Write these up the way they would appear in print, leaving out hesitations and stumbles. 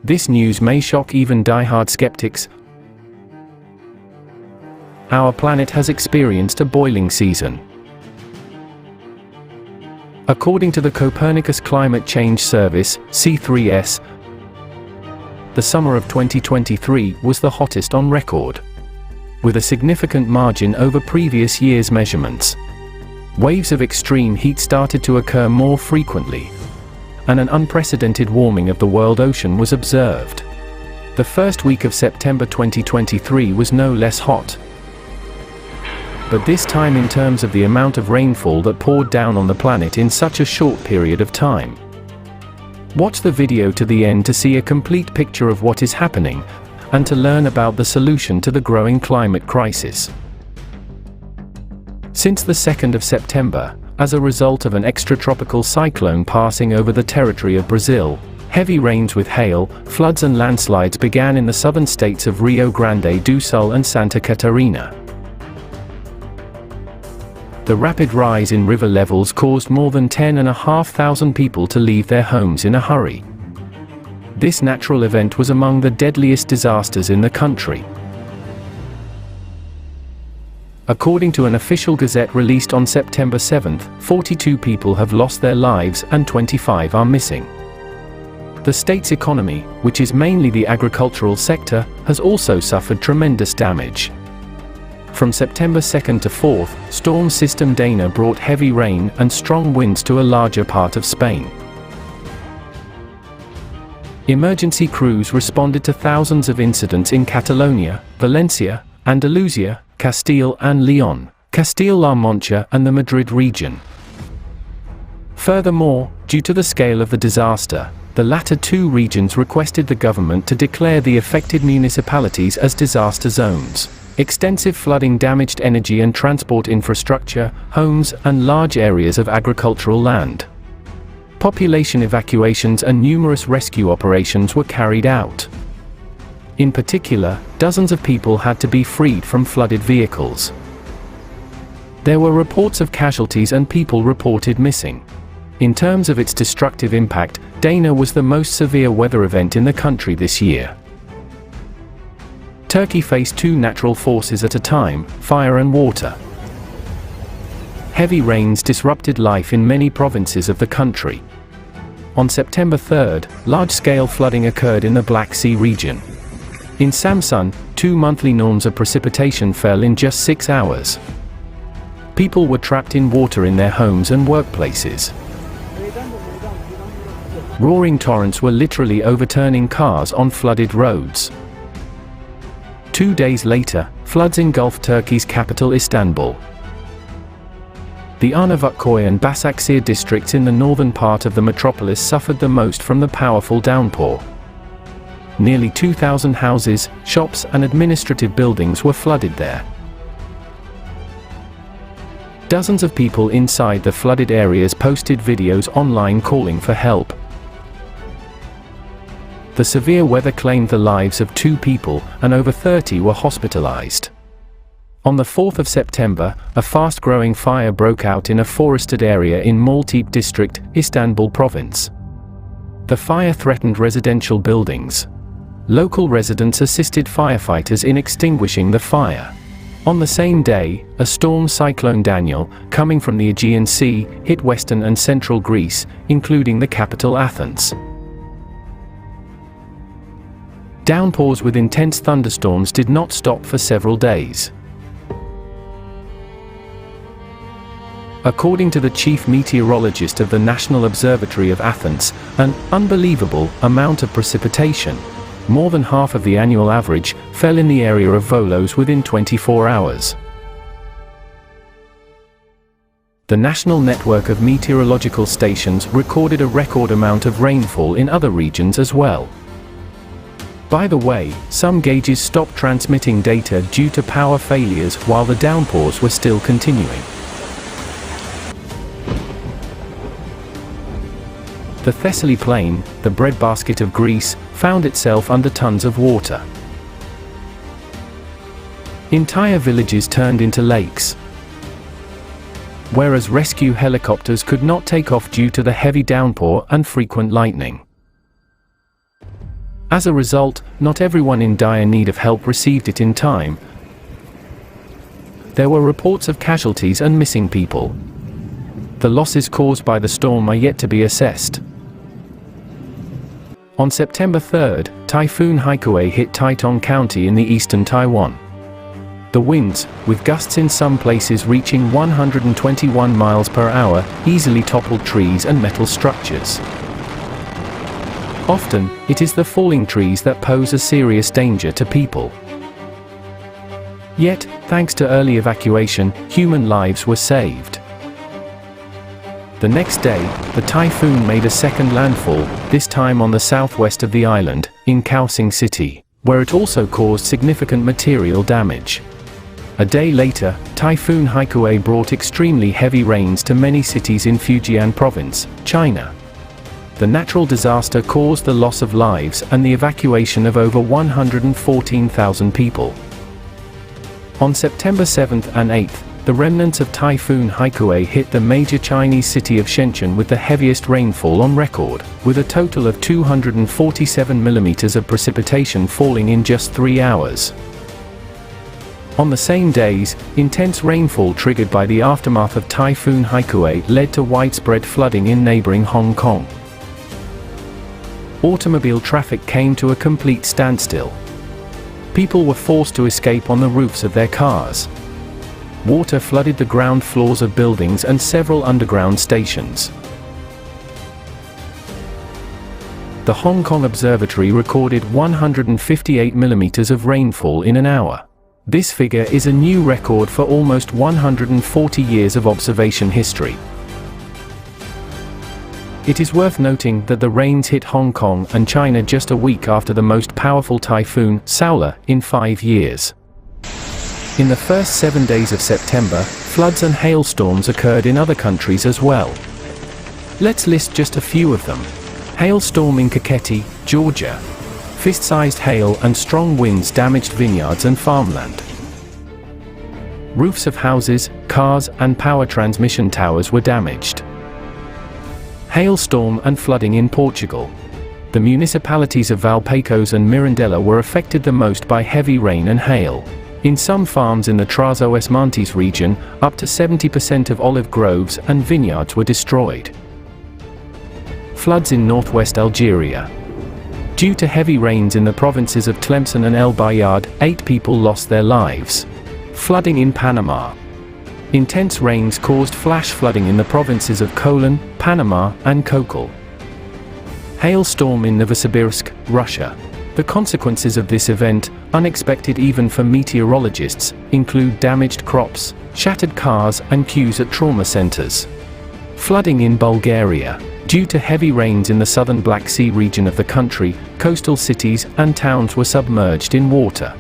This news may shock even die-hard skeptics. Our planet has experienced a boiling season. According to the Copernicus Climate Change Service, C3S, the summer of 2023 was the hottest on record, with a significant margin over previous year's measurements. Waves of extreme heat started to occur more frequently, and an unprecedented warming of the world ocean was observed. The first week of September 2023 was no less hot, but this time in terms of the amount of rainfall that poured down on the planet in such a short period of time. Watch the video to the end to see a complete picture of what is happening, and to learn about the solution to the growing climate crisis. Since the 2nd of September, as a result of an extratropical cyclone passing over the territory of Brazil, heavy rains with hail, floods and landslides began in the southern states of Rio Grande do Sul and Santa Catarina. The rapid rise in river levels caused more than 10,500 people to leave their homes in a hurry. This natural event was among the deadliest disasters in the country. According to an official gazette released on September 7, 42 people have lost their lives and 25 are missing. The state's economy, which is mainly the agricultural sector, has also suffered tremendous damage. From September 2nd to 4th, storm system Dana brought heavy rain and strong winds to a larger part of Spain. Emergency crews responded to thousands of incidents in Catalonia, Valencia, Andalusia, Castile and Leon, Castile-La Mancha and the Madrid region. Furthermore, due to the scale of the disaster, the latter two regions requested the government to declare the affected municipalities as disaster zones. Extensive flooding damaged energy and transport infrastructure, homes, and large areas of agricultural land. Population evacuations and numerous rescue operations were carried out. In particular, dozens of people had to be freed from flooded vehicles. There were reports of casualties and people reported missing. In terms of its destructive impact, Dana was the most severe weather event in the country this year. Turkey faced two natural forces at a time, fire and water. Heavy rains disrupted life in many provinces of the country. On September 3rd, large-scale flooding occurred in the Black Sea region. In Samsun, 2 monthly norms of precipitation fell in just 6 hours. People were trapped in water in their homes and workplaces. Roaring torrents were literally overturning cars on flooded roads. 2 days later, floods engulfed Turkey's capital Istanbul. The Arnavutköy and Başakşehir districts in the northern part of the metropolis suffered the most from the powerful downpour. Nearly 2,000 houses, shops and administrative buildings were flooded there. Dozens of people inside the flooded areas posted videos online calling for help. The severe weather claimed the lives of 2 people, and over 30 were hospitalized. On the 4th of September, a fast-growing fire broke out in a forested area in Maltepe district, Istanbul province. The fire threatened residential buildings. Local residents assisted firefighters in extinguishing the fire. On the same day, a storm cyclone Daniel, coming from the Aegean Sea, hit western and central Greece, including the capital Athens. Downpours with intense thunderstorms did not stop for several days. According to the chief meteorologist of the National Observatory of Athens, an unbelievable amount of precipitation, more than half of the annual average, fell in the area of Volos within 24 hours. The national network of meteorological stations recorded a record amount of rainfall in other regions as well. By the way, some gauges stopped transmitting data due to power failures while the downpours were still continuing. The Thessaly Plain, the breadbasket of Greece, found itself under tons of water. Entire villages turned into lakes. Whereas rescue helicopters could not take off due to the heavy downpour and frequent lightning. As a result, not everyone in dire need of help received it in time. There were reports of casualties and missing people. The losses caused by the storm are yet to be assessed. On September 3rd, Typhoon Haikui hit Taitung County in the eastern Taiwan. The winds, with gusts in some places reaching 121 miles per hour, easily toppled trees and metal structures. Often, it is the falling trees that pose a serious danger to people. Yet, thanks to early evacuation, human lives were saved. The next day, the typhoon made a second landfall, this time on the southwest of the island, in Kaohsiung City, where it also caused significant material damage. A day later, Typhoon Haikui brought extremely heavy rains to many cities in Fujian Province, China. The natural disaster caused the loss of lives and the evacuation of over 114,000 people. On September 7th and 8th, the remnants of Typhoon Haikui hit the major Chinese city of Shenzhen with the heaviest rainfall on record, with a total of 247 millimeters of precipitation falling in just 3 hours. On the same days, intense rainfall triggered by the aftermath of Typhoon Haikui led to widespread flooding in neighboring Hong Kong. Automobile traffic came to a complete standstill. People were forced to escape on the roofs of their cars. Water flooded the ground floors of buildings and several underground stations. The Hong Kong Observatory recorded 158 millimeters of rainfall in an hour. This figure is a new record for almost 140 years of observation history. It is worth noting that the rains hit Hong Kong and China just a week after the most powerful typhoon, Saola, in 5 years. In the first 7 days of September, floods and hailstorms occurred in other countries as well. Let's list just a few of them. Hailstorm in Kakheti, Georgia. Fist-sized hail and strong winds damaged vineyards and farmland. Roofs of houses, cars, and power transmission towers were damaged. Hailstorm and flooding in Portugal. The municipalities of Valpecos and Mirandela were affected the most by heavy rain and hail. In some farms in the Trás-os-Montes region, up to 70% of olive groves and vineyards were destroyed. Floods in northwest Algeria. Due to heavy rains in the provinces of Tlemcen and El Bayad, 8 people lost their lives. Flooding in Panama. Intense rains caused flash flooding in the provinces of Kolan, Panama, and Kokal. Hailstorm in Novosibirsk, Russia. The consequences of this event, unexpected even for meteorologists, include damaged crops, shattered cars, and queues at trauma centers. Flooding in Bulgaria. Due to heavy rains in the southern Black Sea region of the country, coastal cities and towns were submerged in water.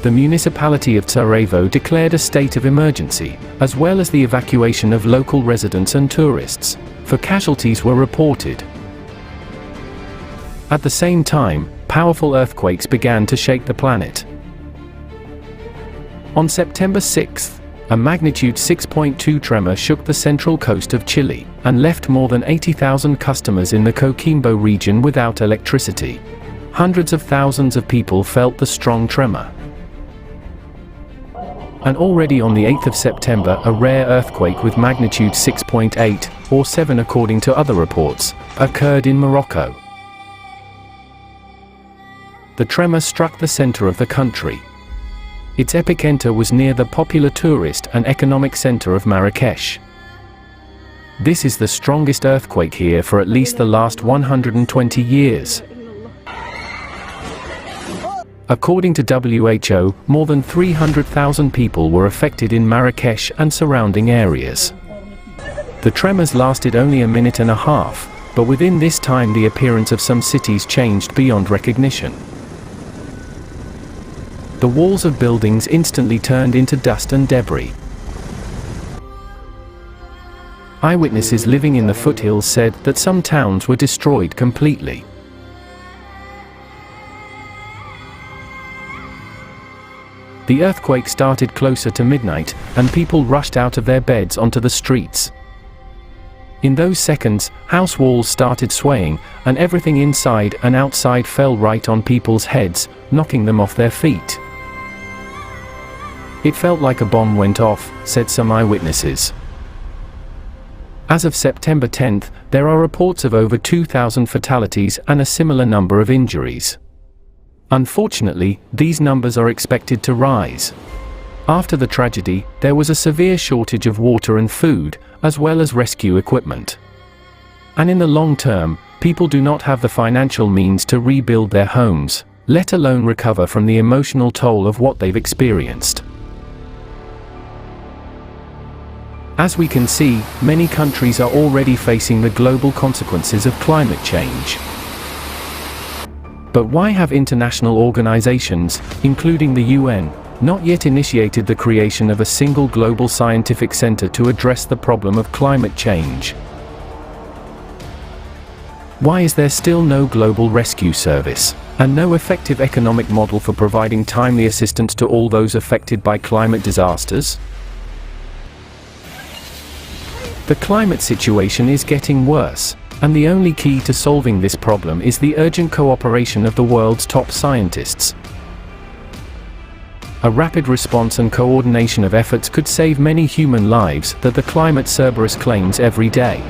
The municipality of Sarajevo declared a state of emergency, as well as the evacuation of local residents and tourists, for casualties were reported. At the same time, powerful earthquakes began to shake the planet. On September 6th, a magnitude 6.2 tremor shook the central coast of Chile, and left more than 80,000 customers in the Coquimbo region without electricity. Hundreds of thousands of people felt the strong tremor. And already on the 8th of September, a rare earthquake with magnitude 6.8, or 7 according to other reports, occurred in Morocco. The tremor struck the center of the country. Its epicenter was near the popular tourist and economic center of Marrakesh. This is the strongest earthquake here for at least the last 120 years. According to WHO, more than 300,000 people were affected in Marrakesh and surrounding areas. The tremors lasted only a minute and a half, but within this time the appearance of some cities changed beyond recognition. The walls of buildings instantly turned into dust and debris. Eyewitnesses living in the foothills said that some towns were destroyed completely. The earthquake started closer to midnight, and people rushed out of their beds onto the streets. In those seconds, house walls started swaying, and everything inside and outside fell right on people's heads, knocking them off their feet. It felt like a bomb went off, said some eyewitnesses. As of September 10th, there are reports of over 2,000 fatalities and a similar number of injuries. Unfortunately, these numbers are expected to rise. After the tragedy, there was a severe shortage of water and food, as well as rescue equipment. And in the long term, people do not have the financial means to rebuild their homes, let alone recover from the emotional toll of what they've experienced. As we can see, many countries are already facing the global consequences of climate change. But why have international organizations, including the UN, not yet initiated the creation of a single global scientific center to address the problem of climate change? Why is there still no global rescue service, and no effective economic model for providing timely assistance to all those affected by climate disasters? The climate situation is getting worse, and the only key to solving this problem is the urgent cooperation of the world's top scientists. A rapid response and coordination of efforts could save many human lives that the climate Cerberus claims every day.